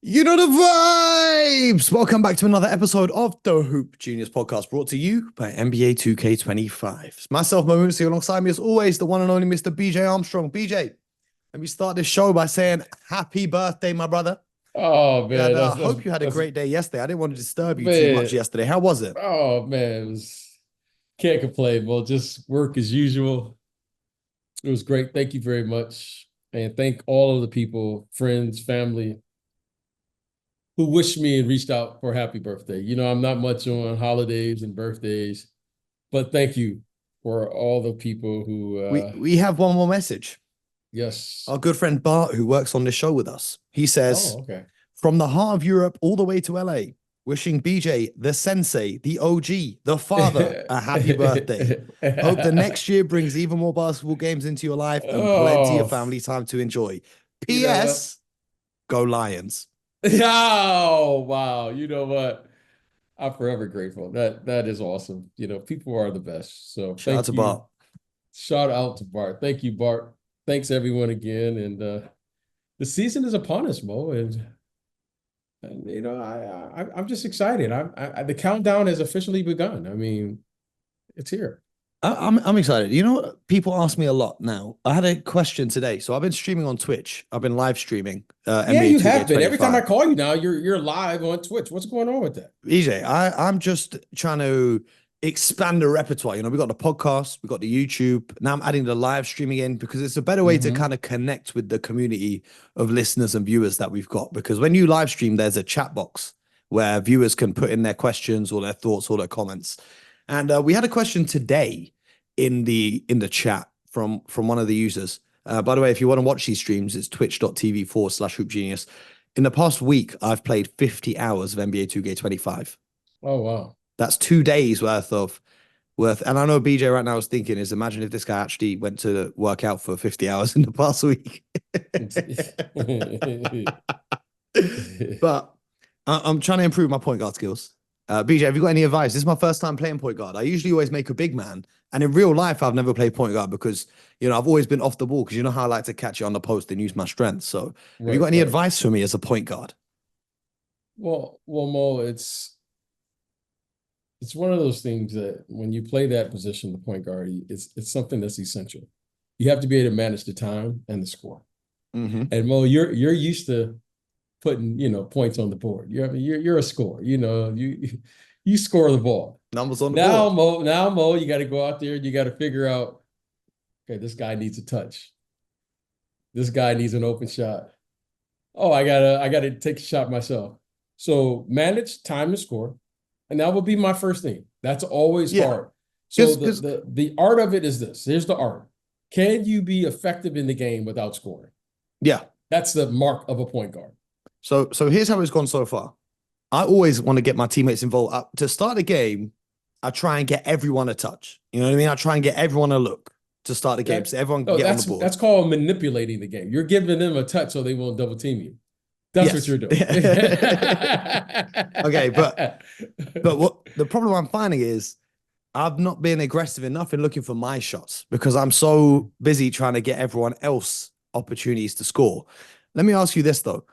You know the vibes! Welcome back to another episode of the Hoop Genius podcast brought to you by NBA 2K25. It's myself, Mooncey, alongside me as always, the one and only Mr. BJ Armstrong. BJ, let me start this show by saying happy birthday, my brother. Oh And man, I hope you had a that's great day yesterday. I didn't want to disturb you too much man. yesterday. How was it? Oh man, can't complain. Well, just work as usual. It was great. Thank you very much, and thank all of the people, friends, family who wished me and reached out for a happy birthday. I'm not much on holidays and birthdays, but thank you for all the people who. We have one more message. Yes. Our good friend Bart, who works on this show with us, he says, Oh, okay. from the heart of Europe all the way to LA, wishing BJ, the sensei, the OG, the father, a happy birthday. Hope the next year brings even more basketball games into your life and plenty of Oh, family time to enjoy. you know what? P.S. Go Lions. Oh, wow. You know what? I'm forever grateful. That is awesome. People are the best. So Shout out thank to you. Bart. Shout out to Bart. Thank you, Bart. Thanks everyone again. And the season is upon us, Mo. And I'm just excited. The countdown has officially begun. I mean, it's here. I'm excited. You know, people ask me a lot now. I had a question today. So I've been streaming on Twitch. I've been live streaming Yeah, NBA you have been. Every time I 2K25. call you now, you're live on Twitch. What's going on with that? EJ, I'm just trying to expand the repertoire. You know, we got the podcast, we got the YouTube. Now I'm adding the live streaming in because it's a better way to kind of connect with the community of listeners and viewers that we've got. Because when you live stream, there's a chat box where viewers can put in their questions or their thoughts or their comments. And we had a question today in the chat from one of the users. By the way, if you want to watch these streams, it's twitch.tv/Hoop Genius. In the past week, I've played 50 hours of NBA 2K25. Oh, wow. That's 2 days worth. And I know BJ right now is thinking is imagine if this guy actually went to work out for 50 hours in the past week. But I'm trying to improve my point guard skills. BJ, have you got any advice? This is my first time playing point guard. I usually always make a big man. And in real life, I've never played point guard because, I've always been off the ball because you know how I like to catch it on the post and use my strength. So have you got Right, any right. advice for me as a point guard? Well, Mo, it's one of those things that when you play that position, the point guard, it's something that's essential. You have to be able to manage the time and the score. Mm-hmm. And Mo, you're used to putting points on the board. You're a scorer. You score the ball. Numbers on the Now board. Mo, you got to go out there and you got to figure out, okay, this guy needs a touch. This guy needs an open shot. Oh, I gotta take a shot myself. So manage time and score. And that will be my first thing. That's always Yeah. hard. So Because the art of it is this. Here's the art. Can you be effective in the game without scoring? yeah. That's the mark of a point guard. So here's how it's gone so far. I always want to get my teammates involved. To start a game, I try and get everyone a touch. You know what I mean? I try and get everyone a look to start the game That so everyone can no, get on the that's board. called manipulating the game. You're giving them a touch so they won't double team you. That's what Yes. you're doing. Okay, but what the problem I'm finding is I've not been aggressive enough in looking for my shots because I'm so busy trying to get everyone else opportunities to score. Let me ask you this though.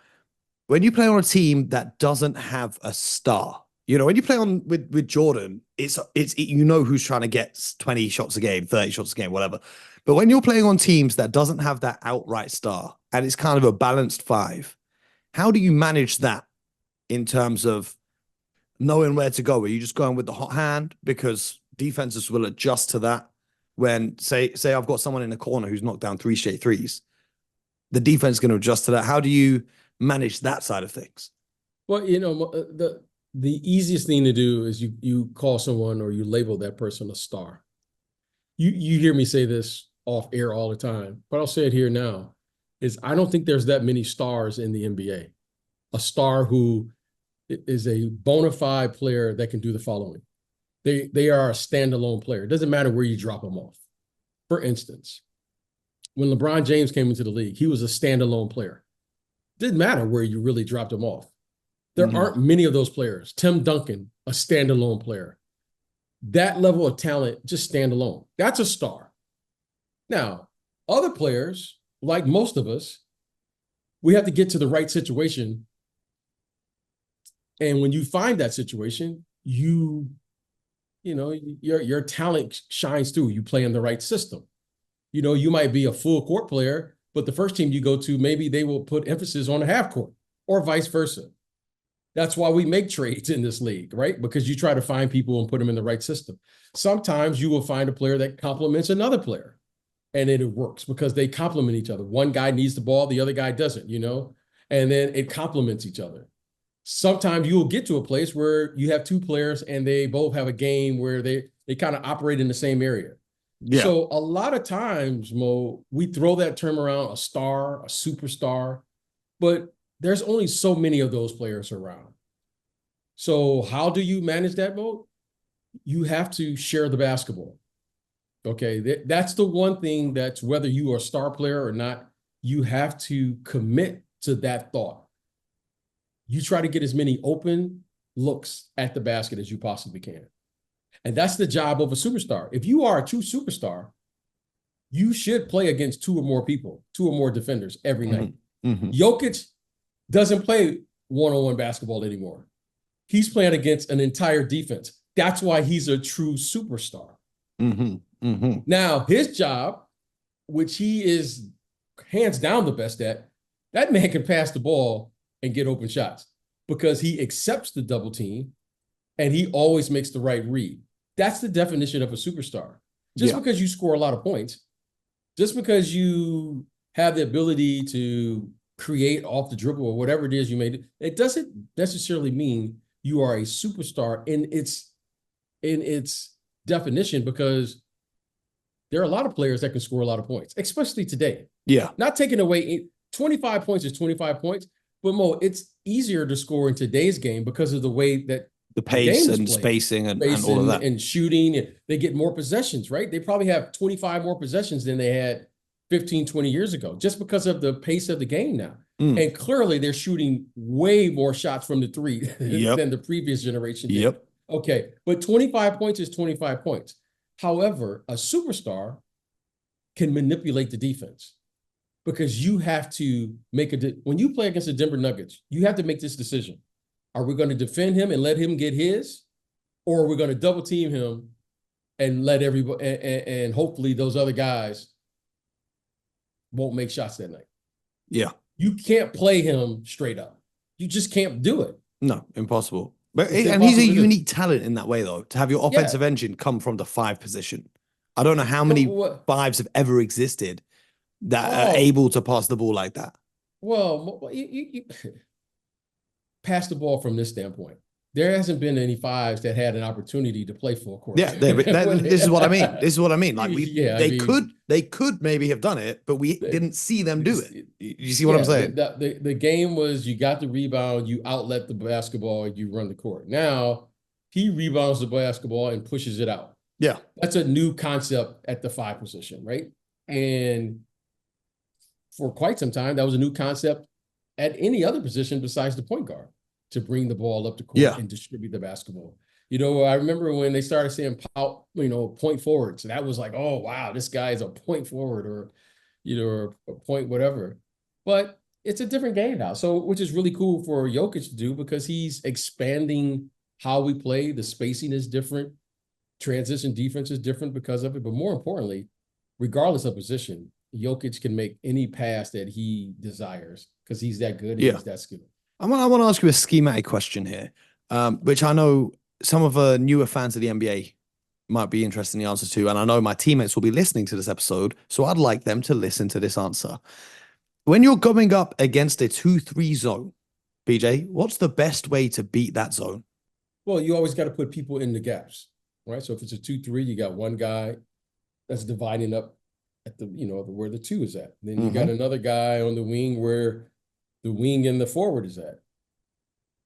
When you play on a team that doesn't have a star, when you play on with Jordan, you know who's trying to get 20 shots a game, 30 shots a game, whatever. But when you're playing on teams that doesn't have that outright star and it's kind of a balanced five, how do you manage that in terms of knowing where to go? Are you just going with the hot hand because defenses will adjust to that? When say I've got someone in the corner who's knocked down three straight threes, the defense is going to adjust to that. How do you manage that side of things? Well, the easiest thing to do is you call someone or you label that person a star. You hear me say this off air all the time, but I'll say it here now, is I don't think there's that many stars in the NBA. A star who is a bona fide player that can do the following. They are a standalone player. It doesn't matter where you drop them off. For instance, when LeBron James came into the league, he was a standalone player. Didn't matter where you really dropped him off. There aren't many of those players. Tim Duncan, a standalone player. That level of talent, just standalone. That's a star. Now, other players, like most of us, we have to get to the right situation And when you find that situation, you know, your talent shines through. You play in the right system. You know, you might be a full court player, but the first team you go to, maybe they will put emphasis on a half court or vice versa. That's why we make trades in this league, right? Because you try to find people and put them in the right system. Sometimes you will find a player that complements another player, and it works because they complement each other. One guy needs the ball, the other guy doesn't, you know, and then it complements each other. Sometimes you will get to a place where you have two players and they both have a game where they kind of operate in the same area. Yeah. So a lot of times, Mo, we throw that term around, a star, a superstar, but there's only so many of those players around. So how do you manage that, Mo? You have to share the basketball. Okay, that's the one thing that's whether you are a star player or not, you have to commit to that thought. You try to get as many open looks at the basket as you possibly can. And that's the job of a superstar. If you are a true superstar, you should play against two or more people, two or more defenders every night. Jokic doesn't play one-on-one basketball anymore. He's playing against an entire defense. That's why he's a true superstar. Now, his job, which he is hands down the best at, that man can pass the ball and get open shots because he accepts the double team and he always makes the right read. That's the definition of a superstar. Just because you score a lot of points, just because you have the ability to create off the dribble or whatever it is you made, it doesn't necessarily mean you are a superstar in its definition, because there are a lot of players that can score a lot of points, especially today. Yeah. Not taking away 25 points is 25 points, but Mo, it's easier to score in today's game because of the way that the pace and spacing and all of that. And shooting, and they get more possessions, right? They probably have 25 more possessions than they had 15, 20 years ago, just because of the pace of the game now. And clearly they're shooting way more shots from the three than the previous generation did. Okay, but 25 points is 25 points. However, a superstar can manipulate the defense, because you have to make when you play against the Denver Nuggets, you have to make this decision. Are we going to defend him and let him get his, or are we going to double team him and let everybody, and hopefully those other guys won't make shots that night? Yeah. You can't play him straight up. You just can't do it. No, impossible. But and he's a unique talent in that way, though, to have your offensive engine come from the 5 position. I don't know how many fives have ever existed that are able to pass the ball like that. Well, you pass the ball from this standpoint. There hasn't been any 5s that had an opportunity to play full court. Yeah, this is what I mean. This is what I mean. Like they could maybe have done it, but we didn't see them do it. You see what I'm saying? The game was, you got the rebound, you outlet the basketball, you run the court. Now he rebounds the basketball and pushes it out. Yeah, that's a new concept at the 5 position, right? And for quite some time, that was a new concept at any other position besides the point guard, to bring the ball up the court and distribute the basketball. You know, I remember when they started saying, point forward. So that was like, oh, wow, this guy is a point forward, or, or a point whatever. But it's a different game now. So, which is really cool for Jokic to do, because he's expanding how we play. The spacing is different. Transition defense is different because of it. But more importantly, regardless of position, Jokic can make any pass that he desires, because he's that good and he's that skilled. I want to ask you a schematic question here, which I know some of the newer fans of the NBA might be interested in the answer to, and I know my teammates will be listening to this episode, so I'd like them to listen to this answer. When you're going up against a 2-3 zone, BJ, what's the best way to beat that zone? Well, you always got to put people in the gaps, right? So if it's a 2-3, you got one guy that's dividing up at the, where the 2 is at. Then you got another guy on the wing where the wing and the forward is at.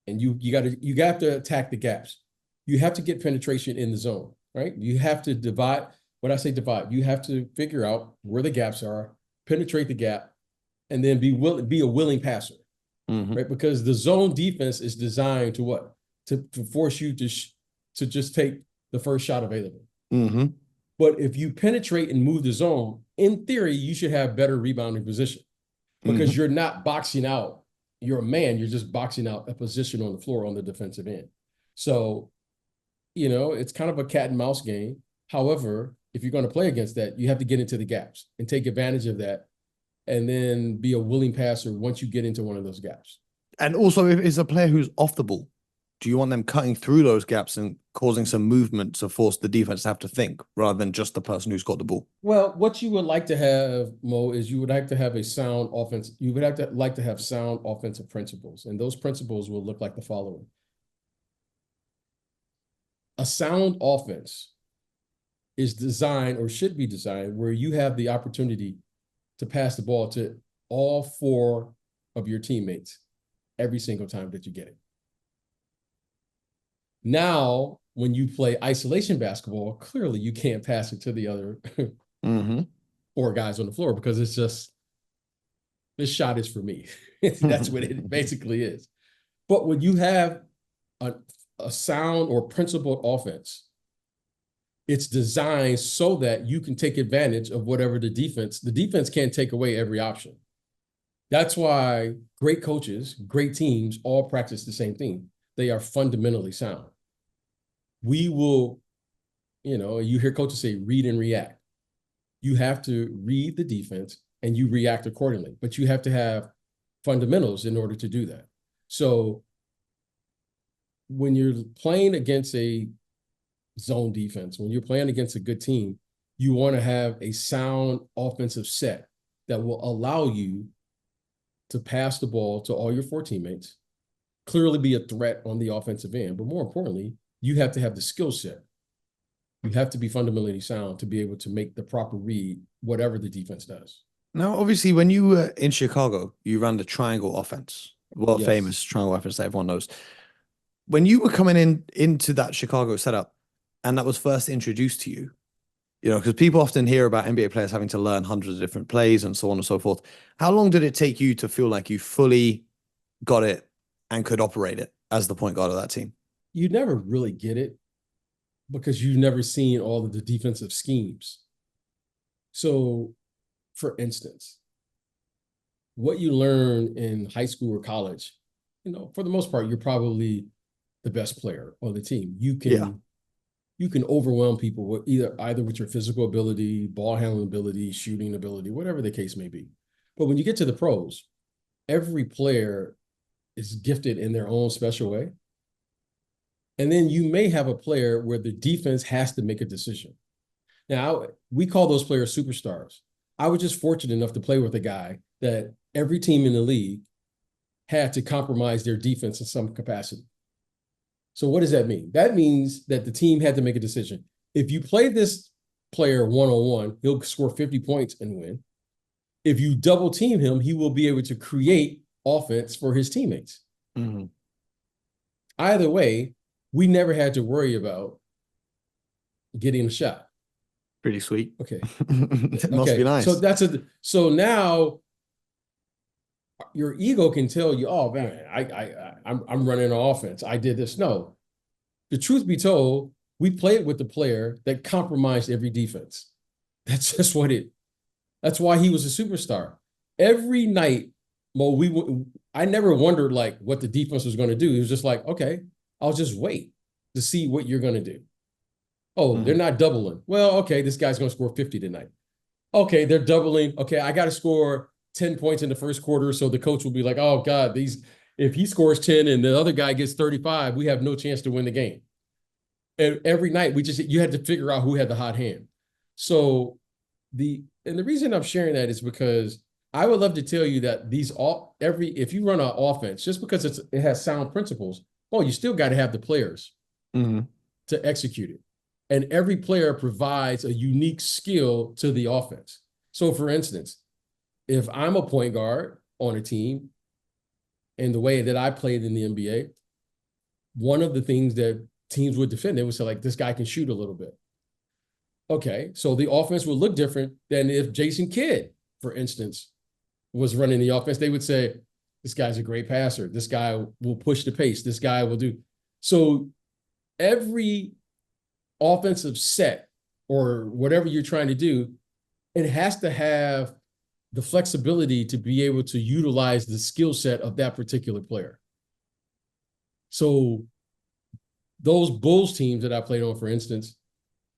And you got to attack the gaps. You have to get penetration in the zone, right? You have to divide. When I say divide, you have to figure out where the gaps are, penetrate the gap, and then be a willing passer, right? Because the zone defense is designed to what? To force you to just take the first shot available. But if you penetrate and move the zone, in theory, you should have better rebounding position, because you're not boxing out you're a man, you're just boxing out a position on the floor on the defensive end. So, it's kind of a cat and mouse game. However, if you're going to play against that, you have to get into the gaps and take advantage of that, and then be a willing passer once you get into one of those gaps. And also, if it's a player who's off the ball, do you want them cutting through those gaps and causing some movement to force the defense to have to think rather than just the person who's got the ball? Well, what you would like to have, Mo, is you would like to have a sound offense. You would like to have sound offensive principles. And those principles will look like the following. A sound offense is designed, or should be designed, where you have the opportunity to pass the ball to all 4 of your teammates every single time that you get it. Now, when you play isolation basketball, clearly you can't pass it to the other 4 guys on the floor, because it's just, this shot is for me. That's what it basically is. But when you have a sound or principled offense, it's designed so that you can take advantage of whatever the defense can't take away every option. That's why great coaches, great teams all practice the same thing. They are fundamentally sound. We will, you hear coaches say, read and react. You have to read the defense and you react accordingly, but you have to have fundamentals in order to do that. So when you're playing against a zone defense, when you're playing against a good team, you want to have a sound offensive set that will allow you to pass the ball to all your 4 teammates, clearly be a threat on the offensive end. But more importantly, you have to have the skill set. You have to be fundamentally sound to be able to make the proper read, whatever the defense does. Now, obviously, when you were in Chicago, you ran the triangle offense, world Yes. famous triangle offense that everyone knows. When you were coming into that Chicago setup, and that was first introduced to you, because people often hear about NBA players having to learn hundreds of different plays and so on and so forth. How long did it take you to feel like you fully got it and could operate it as the point guard of that team? You never really get it because you've never seen all of the defensive schemes. So, for instance, what you learn in high school or college, for the most part, you're probably the best player on the team. You can overwhelm people with either with your physical ability, ball handling ability, shooting ability, whatever the case may be. But when you get to the pros, every player is gifted in their own special way. And then you may have a player where the defense has to make a decision. Now, we call those players superstars. I was just fortunate enough to play with a guy that every team in the league had to compromise their defense in some capacity. So what does that mean? That means that the team had to make a decision. If you play this player one-on-one, he'll score 50 points and win. If you double team him, he will be able to create offense for his teammates. Mm-hmm. Either way, we never had to worry about getting a shot. Pretty sweet. Okay. It must be nice. So now your ego can tell you, oh man, I'm running an offense. I did this. No. The truth be told, we played with the player that compromised every defense. That's just that's why he was a superstar. Every night, Mo, I never wondered like what the defense was going to do. It was just like, okay, I'll just wait to see what you're going to do. Oh, they're not doubling. Well, okay, this guy's going to score 50 tonight. Okay, they're doubling. Okay, I got to score 10 points in the first quarter, so the coach will be like, oh, God, if he scores 10 and the other guy gets 35, we have no chance to win the game. And every night, you had to figure out who had the hot hand. So the reason I'm sharing that is because I would love to tell you that if you run an offense, just because it has sound principles, you still got to have the players to execute it. And every player provides a unique skill to the offense. So for instance, if I'm a point guard on a team and the way that I played in the NBA, one of the things that teams would defend, they would say like, this guy can shoot a little bit. Okay, so the offense would look different than if Jason Kidd, for instance, was running the offense. They would say, this guy's a great passer. This guy will push the pace. This guy will do. So every offensive set or whatever you're trying to do, it has to have the flexibility to be able to utilize the skill set of that particular player. So those Bulls teams that I played on, for instance,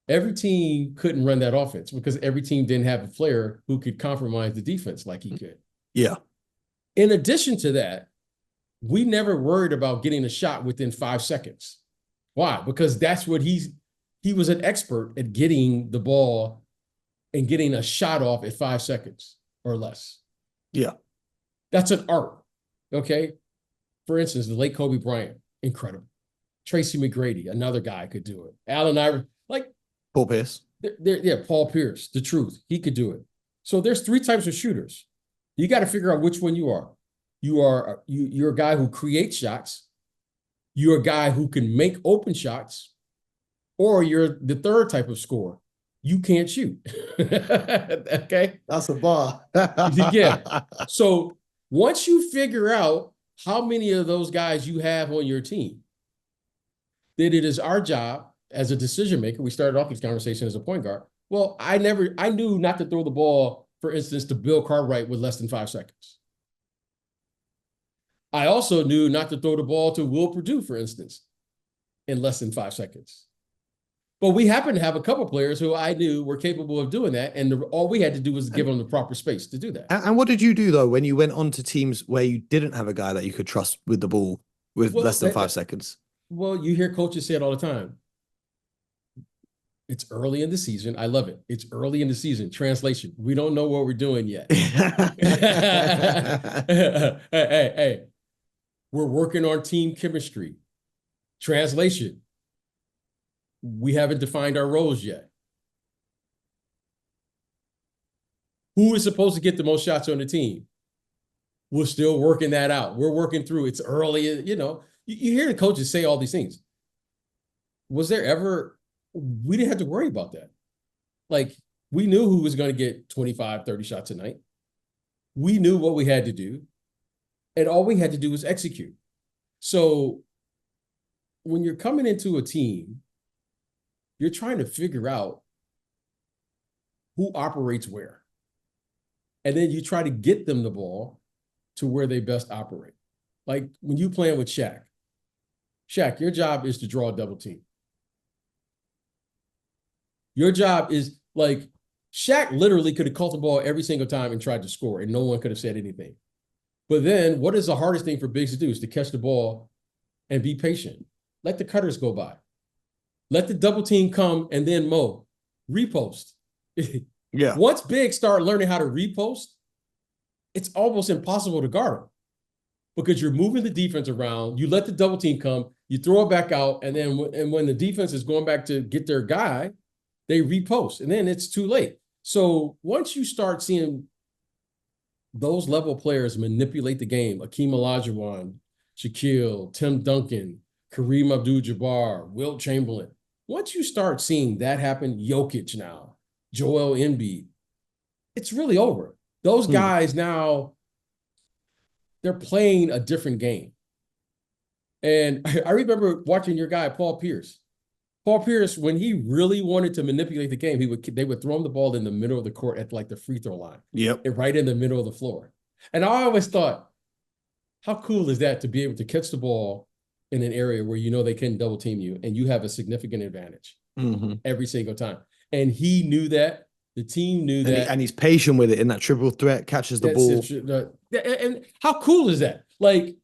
every team couldn't run that offense because every team didn't have a player who could compromise the defense like he could. Yeah. In addition to that, we never worried about getting a shot within 5 seconds. Why? Because that's what he was an expert at getting the ball and getting a shot off at 5 seconds or less. Yeah. That's an art. Okay. For instance, the late Kobe Bryant, incredible. Tracy McGrady, another guy could do it. Allen Iverson, like Paul Pierce. Yeah, Paul Pierce, the truth. He could do it. So there's 3 types of shooters. You got to figure out which one you are. You're a guy who creates shots. You're a guy who can make open shots, or you're the third type of scorer. You can't shoot. Okay? That's a bar. Yeah. So once you figure out how many of those guys you have on your team, then it is our job as a decision maker. We started off this conversation as a point guard. Well, I knew not to throw the ball, for instance, to Bill Cartwright with less than 5 seconds. I also knew not to throw the ball to Will Perdue, for instance, in less than 5 seconds. But we happen to have a couple players who I knew were capable of doing that, and all we had to do was give them the proper space to do that. And what did you do, though, when you went on to teams where you didn't have a guy that you could trust with the ball with less than 5 seconds? Well, you hear coaches say it all the time. It's early in the season. I love it. It's early in the season. Translation: we don't know what we're doing yet. Hey. We're working on team chemistry. Translation: we haven't defined our roles yet. Who is supposed to get the most shots on the team? We're still working that out. We're working through. It's early, you hear the coaches say all these things. Was there ever, we didn't have to worry about that. Like, we knew who was going to get 25, 30 shots a night. We knew what we had to do. And all we had to do was execute. So when you're coming into a team, you're trying to figure out who operates where. And then you try to get them the ball to where they best operate. Like when you playing with Shaq, your job is to draw a double team. Your job is like, Shaq literally could have caught the ball every single time and tried to score, and no one could have said anything. But then what is the hardest thing for bigs to do is to catch the ball and be patient. Let the cutters go by. Let the double team come, and then repost. Yeah. Once bigs start learning how to repost, it's almost impossible to guard them because you're moving the defense around. You let the double team come, you throw it back out, and then when the defense is going back to get their guy, they repost, and then it's too late. So once you start seeing those level players manipulate the game, Akeem Olajuwon, Shaquille, Tim Duncan, Kareem Abdul-Jabbar, Wilt Chamberlain, once you start seeing that happen, Jokic now, Joel Embiid, it's really over. Those guys now, they're playing a different game. And I remember watching your guy, Paul Pierce. Paul Pierce, when he really wanted to manipulate the game, they would throw him the ball in the middle of the court at like the free throw line. Yep. And right in the middle of the floor. And I always thought, how cool is that to be able to catch the ball in an area where you know they can double team you and you have a significant advantage every single time. And he knew that. The team knew that. And he's patient with it in that triple threat, catches the ball. And how cool is that? Like,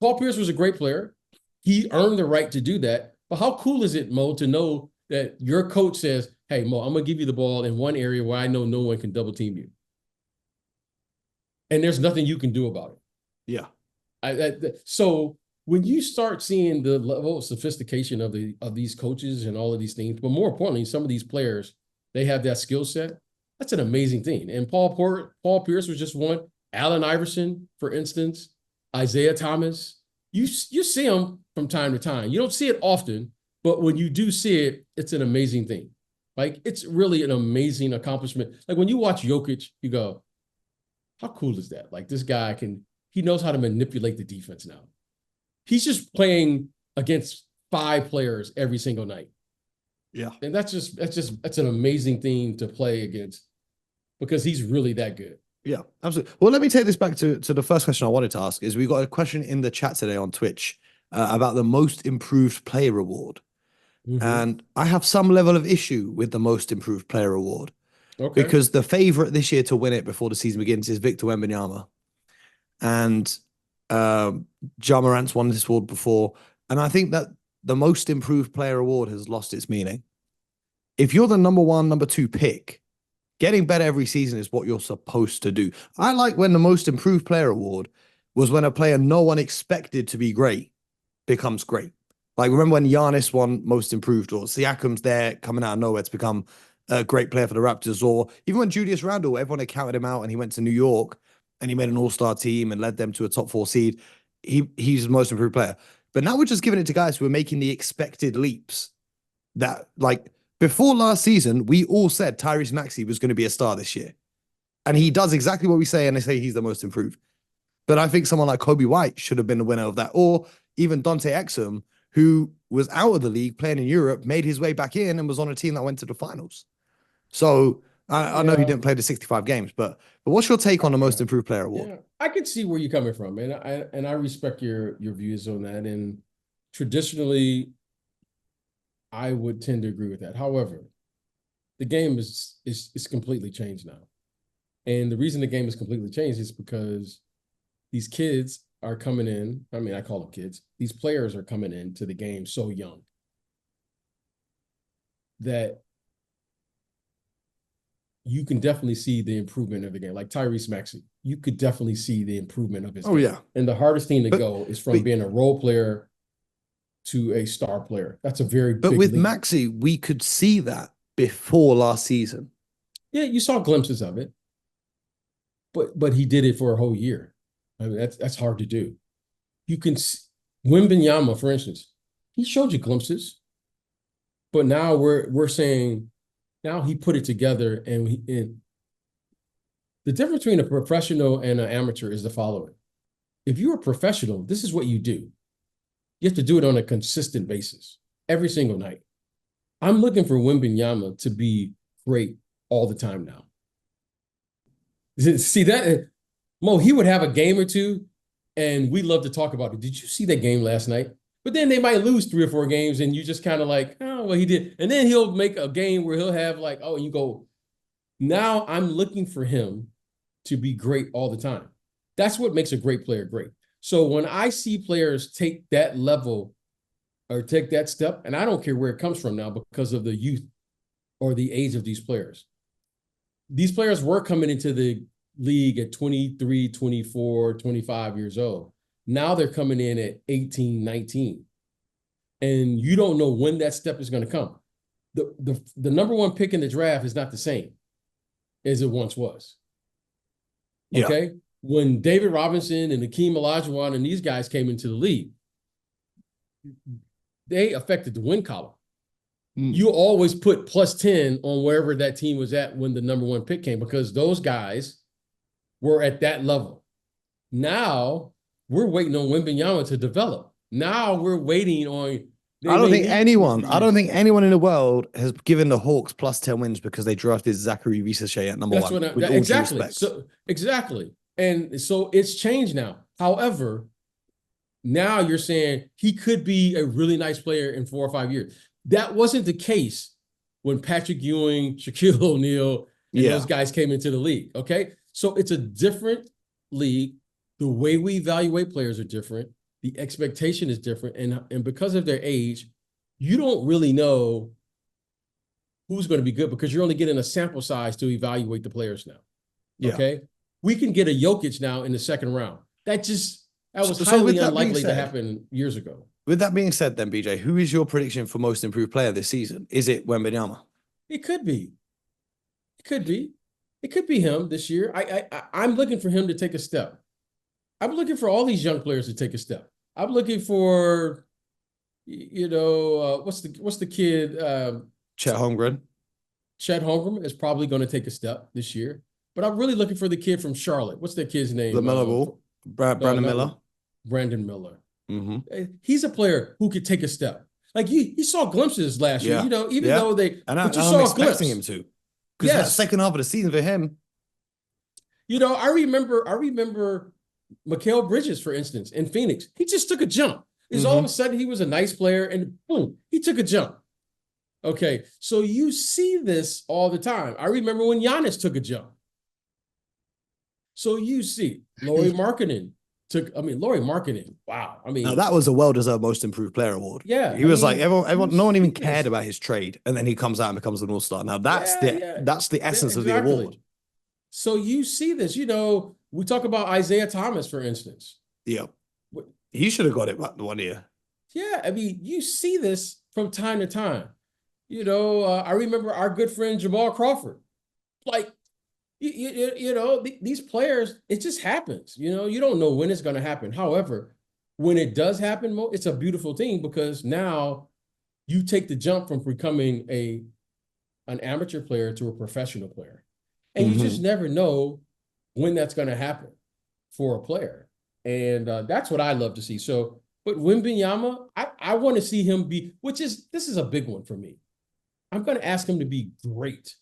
Paul Pierce was a great player. He earned the right to do that. But how cool is it, Mo, to know that your coach says, hey, Mo, I'm going to give you the ball in one area where I know no one can double team you. And there's nothing you can do about it. Yeah. So when you start seeing the level of sophistication of these coaches and all of these things, but more importantly, some of these players, they have that skill set. That's an amazing thing. And Paul Pierce was just one. Allen Iverson, for instance, Isaiah Thomas. You see them from time to time. You don't see it often, but when you do see it, it's an amazing thing. Like, it's really an amazing accomplishment. Like, when you watch Jokic, you go, how cool is that? Like, this guy he knows how to manipulate the defense now. He's just playing against 5 players every single night. Yeah. And that's an amazing thing to play against because he's really that good. Yeah, absolutely. Well, let me take this back to the first question I wanted to ask. Is we got a question in the chat today on Twitch about the most improved player award, Mhm. and I have some level of issue with the most improved player award Okay. because the favorite this year to win it before the season begins is Victor Wembanyama, and Ja Morant's won this award before, and I think that the most improved player award has lost its meaning. If you're the number one, number two pick, getting better every season is what you're supposed to do. I like when the most improved player award was when a player no one expected to be great becomes great. Like, remember when Giannis won most improved, or Siakam's there coming out of nowhere to become a great player for the Raptors, or even when Julius Randle, everyone had counted him out and he went to New York and he made an all-star team and led them to a top 4 seed. He's the most improved player. But now we're just giving it to guys who are making the expected leaps that, like, before last season, we all said Tyrese Maxey was going to be a star this year. And he does exactly what we say, and they say he's the most improved. But I think someone like Kobe White should have been the winner of that. Or even Dante Exum, who was out of the league playing in Europe, made his way back in and was on a team that went to the finals. So I know he Yeah. didn't play the 65 games, but what's your take on the most Okay. improved player award? Yeah. I can see where you're coming from, and I respect your views on that. And traditionally, I would tend to agree with that. However, the game is completely changed now. And the reason the game is completely changed is because these kids are coming in. I mean, I call them kids. These players are coming into the game so young that you can definitely see the improvement of the game. Like Tyrese Maxey, you could definitely see the improvement of his Oh, game. yeah. And the hardest thing to But, go is from but, being a role player to a star player. That's a very but big with leap. Maxey, we could see that before last season. Yeah, you saw glimpses of it, but he did it for a whole year. I mean, that's hard to do. You can Wembenyama, for instance, he showed you glimpses, but now we're saying now he put it together, and the difference between a professional and an amateur is the following. If you're a professional, this is what you do. You have to do it on a consistent basis every single night. I'm looking for Wembenyama to be great all the time now. See that, Mo? He would have a game or two, and we love to talk about it. Did you see that game last night? But then they might lose 3 or 4 games, and you just kind of like, oh, well, he did. And then he'll make a game where he'll have like, oh, and you go, now I'm looking for him to be great all the time. That's what makes a great player great. So when I see players take that level or take that step, and I don't care where it comes from now because of the youth or the age of these players. These players were coming into the league at 23, 24, 25 years old. Now they're coming in at 18, 19. And you don't know when that step is going to come. The number one pick in the draft is not the same as it once was. Okay? Yeah. When David Robinson and Hakeem Olajuwon and these guys came into the league, they affected the win column. You always put +10 on wherever that team was at when the number one pick came because those guys were at that level. Now we're waiting on Wembanyama to develop. Now we're waiting on. I don't think anyone in the world has given the Hawks +10 wins because they drafted Zachary Risacher at number one. Exactly. So exactly. And so it's changed now. However, now you're saying he could be a really nice player in 4 or 5 years. That wasn't the case when Patrick Ewing, Shaquille O'Neal, and those guys came into the league. Okay. So it's a different league. The way we evaluate players are different. The expectation is different. And because of their age, you don't really know who's going to be good because you're only getting a sample size to evaluate the players now. Okay. We can get a Jokic now in the second round. That was highly unlikely to happen years ago. With that being said, then, BJ, who is your prediction for most improved player this season? Is it Wembanyama? It could be. It could be. It could be him this year. I'm looking for him to take a step. I'm looking for all these young players to take a step. I'm looking for, what's the kid? Chet Holmgren. Chet Holmgren is probably going to take a step this year. But I'm really looking for the kid from Charlotte. What's that kid's name? LaMelo Ball. Brandon Miller. Brandon Miller. He's a player who could take a step. Like you saw glimpses last year, even though they, and but you saw a glimpse. Him to, because that second half of the season for him. I remember Mikal Bridges, for instance, in Phoenix. He just took a jump. It's all of a sudden he was a nice player and boom, he took a jump. Okay, so you see this all the time. I remember when Giannis took a jump. So you see Lauri Markkanen wow. I mean, now that was a well-deserved Most Improved Player award. Yeah, he was like everyone. No one even cared about his trade, and then he comes out and becomes an all-star. Now that's the essence of the award. So you see this. We talk about Isaiah Thomas, for instance. Yeah, he should have got it back 1 year. Yeah, I mean, you see this from time to time. I remember our good friend Jamal Crawford. Like, these players, it just happens. You don't know when it's going to happen. However, when it does happen, it's a beautiful thing because now you take the jump from becoming an amateur player to a professional player. And you just never know when that's going to happen for a player. And that's what I love to see. So, but Wembanyama, I want to see him this is a big one for me. I'm going to ask him to be great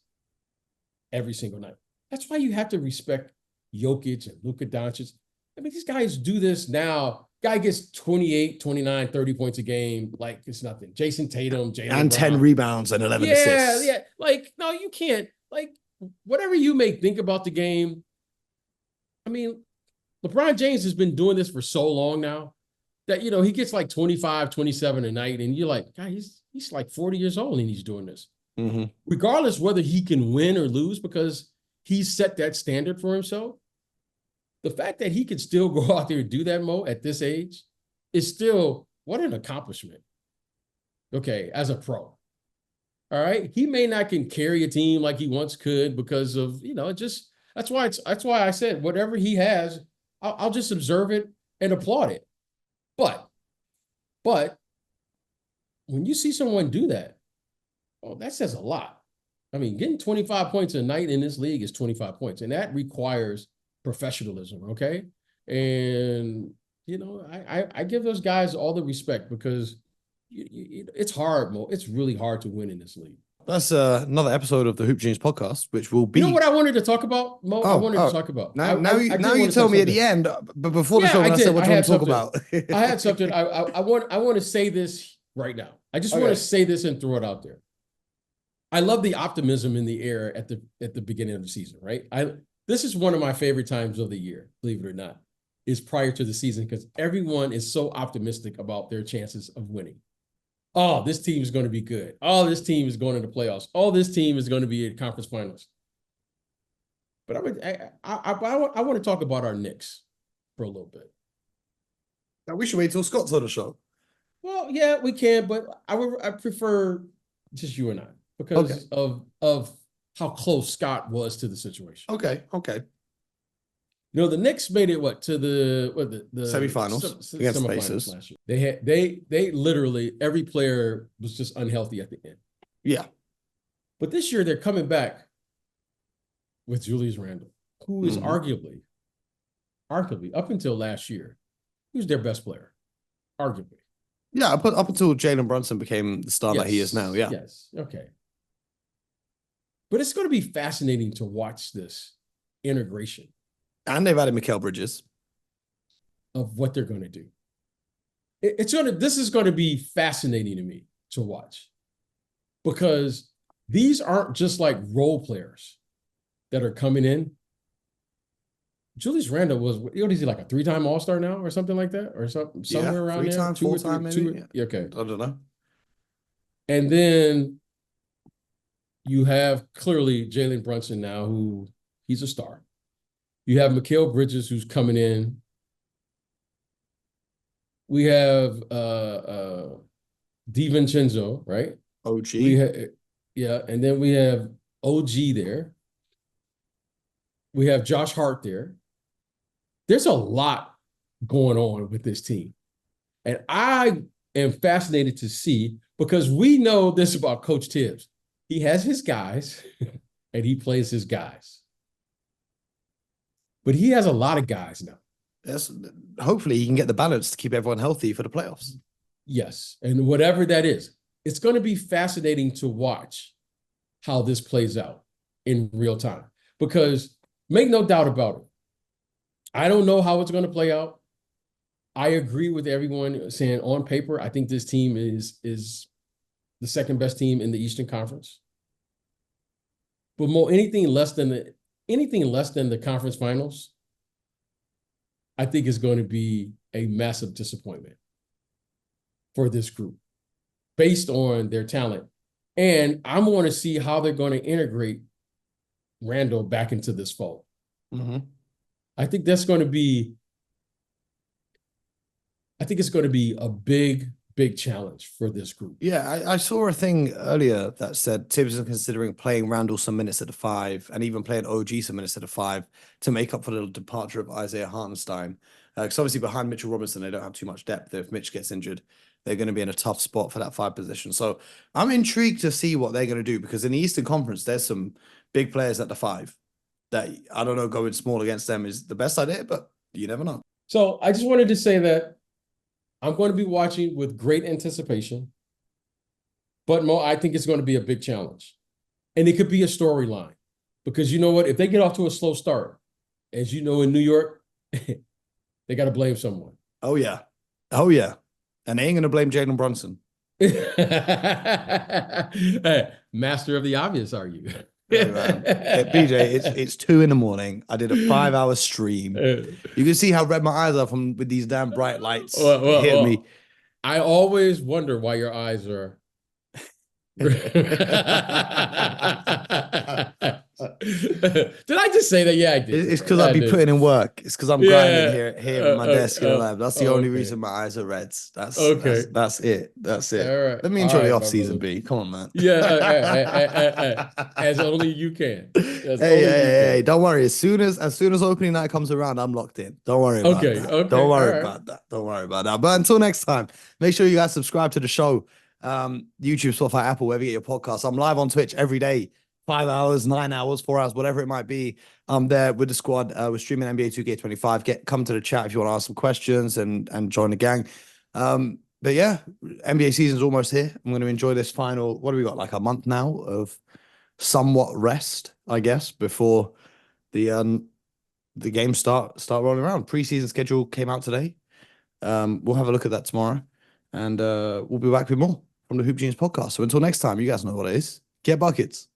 every single night. That's why you have to respect Jokic and Luka Doncic. I mean, these guys do this now. Guy gets 28, 29, 30 points a game like it's nothing. Jason Tatum, Jaylen Brown. 10 rebounds and 11 assists. Yeah. Like, no, you can't. Like, whatever you may think about the game, I mean, LeBron James has been doing this for so long now that, he gets like 25, 27 a night, and you're like, God, he's like 40 years old and he's doing this. Regardless whether he can win or lose, because he's set that standard for himself. The fact that he could still go out there and do that, Mo, at this age is still, what an accomplishment. Okay, as a pro. All right. He may not can carry a team like he once could because of, that's why I said whatever he has, I'll just observe it and applaud it. But when you see someone do that, that says a lot. I mean, getting 25 points a night in this league is 25 points, and that requires professionalism, okay? And, I give those guys all the respect because it's hard, Mo. It's really hard to win in this league. That's another episode of the Hoop Genius podcast, which will be. You know what I wanted to talk about, Mo? I wanted to talk about. Now you tell me at the end, but before the show, when I said what you want to talk about. I had something. I want to say this right now. I just want to say this and throw it out there. I love the optimism in the air at the beginning of the season, right? This is one of my favorite times of the year, believe it or not, is prior to the season because everyone is so optimistic about their chances of winning. Oh, this team is going to be good. Oh, this team is going to the playoffs. Oh, this team is going to be in conference finals. But I want to talk about our Knicks for a little bit. Now we should wait till Scott's on the show. Well, yeah, we can, but I prefer just you and I because of how close Scott was to the situation. Okay. The Knicks made it to the semifinals against the Pacers last year. They literally every player was just unhealthy at the end. Yeah. But this year they're coming back with Julius Randle, who is arguably up until last year, who's their best player. Arguably. Yeah, up until Jalen Brunson became the star that he is now. Yeah. Yes. Okay. But it's going to be fascinating to watch this integration. And they've added Mikal Bridges. Of what they're going to do. This is going to be fascinating to me to watch. Because these aren't just like role players that are coming in. Julius Randle was, is he like a 3-time All-Star now or something like that? Or somewhere around there? 3-time, 4-time maybe? Yeah, okay. I don't know. And then you have clearly Jalen Brunson now, who he's a star. You have Mikal Bridges, who's coming in. We have DiVincenzo, right? OG. And then we have OG there. We have Josh Hart there. There's a lot going on with this team. And I am fascinated to see, because we know this about Coach Tibbs. He has his guys, and he plays his guys. But he has a lot of guys now. Yes, hopefully he can get the balance to keep everyone healthy for the playoffs. Yes, and whatever that is, it's going to be fascinating to watch how this plays out in real time. Because Make no doubt about it. I don't know how it's going to play out. I agree with everyone saying on paper, I think this team is the second best team in the Eastern Conference. But anything less than the conference finals, I think is going to be a massive disappointment for this group based on their talent. And I'm going to see how they're going to integrate Randall back into this fold. Mm-hmm. I think it's going to be a big challenge for this group. Yeah, I saw a thing earlier that said Tibbs is considering playing Randall some minutes at the 5 and even playing OG some minutes at the 5 to make up for the departure of Isaiah Hartenstein. Because obviously behind Mitchell Robinson, they don't have too much depth. If Mitch gets injured, they're going to be in a tough spot for that 5 position. So I'm intrigued to see what they're going to do, because in the Eastern Conference, there's some big players at the 5 that I don't know, going small against them is the best idea, but you never know. So I just wanted to say that I'm going to be watching with great anticipation, but I think it's going to be a big challenge. And it could be a storyline, because you know what? If they get off to a slow start, as you know, in New York, they got to blame someone. Oh, yeah. Oh, yeah. And they ain't going to blame Jalen Brunson. Hey, master of the obvious, are you? Hey, man. BJ, it's 2 a.m. I did a 5-hour stream. You can see how red my eyes are with these damn bright lights hitting me. I always wonder why your eyes are. Did I just say that? Yeah, I did. It's because I'd be putting in work. It's because I'm grinding here at my desk in the lab. That's the only reason my eyes are red. That's okay. That's it. That's it. All right. Let me enjoy the off season, B. Come on, man. Yeah, as only you can. Hey, don't worry. As soon as opening night comes around, I'm locked in. Don't worry about that. Okay. Don't worry about that. Don't worry about that. But until next time, make sure you guys subscribe to the show. YouTube, Spotify, Apple, wherever you get your podcasts. I'm live on Twitch every day, 5 hours, 9 hours, 4 hours, whatever it might be. I'm there with the squad. We're streaming NBA 2K25. Come to the chat if you want to ask some questions and join the gang. But yeah, NBA season's almost here. I'm going to enjoy this final. What do we got? Like a month now of somewhat rest, I guess, before the games start rolling around. Preseason schedule came out today. We'll have a look at that tomorrow, and we'll be back with more from the Hoop Genius podcast. So until next time, you guys know what it is. Get buckets.